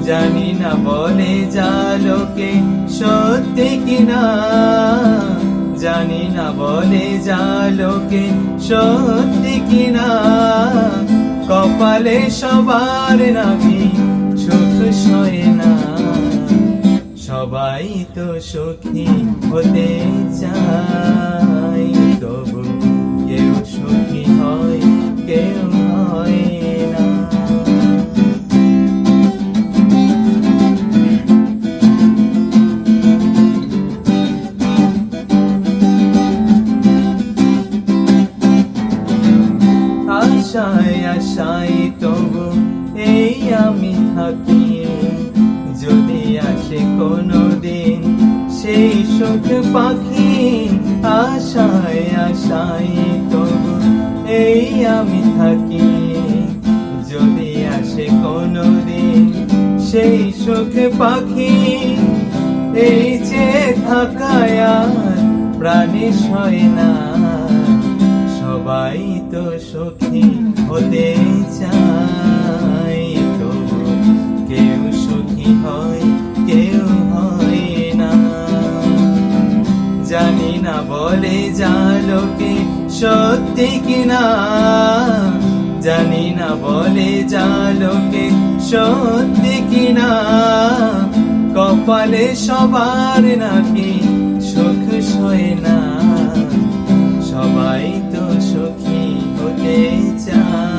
জানি না বলে যা লোকে সত্যি কিনা, জানি না বলে যা লোকে সত্যি কিনা। কপালে সবার নাকি সুখ সয় না, সবাই তো সুখী হতে চায়, তবু কেউ সুখী হয় কেউ হয় না। আশায় আশায় তবু এই আমি থাকি, যদি আসে কোনো দিন সেই সুখ পাখি। আশায় আশায় তবু এই আমি থাকি, যদি আসে কোনো দিন সেই সুখ পাখি। এই যে থাকায় আর প্রাণে সয় না, সবাই তো সুখী হতে চায়, তবু কেউ সুখী হয় কেউ হয় না। জানি না বলে যা লোকে সত্যি কিনা, জানি না বলে যা লোকে সত্যি কিনা। কপালে সবার নাকি সুখ সয় না, সবাই তো সুখী হতে চায়।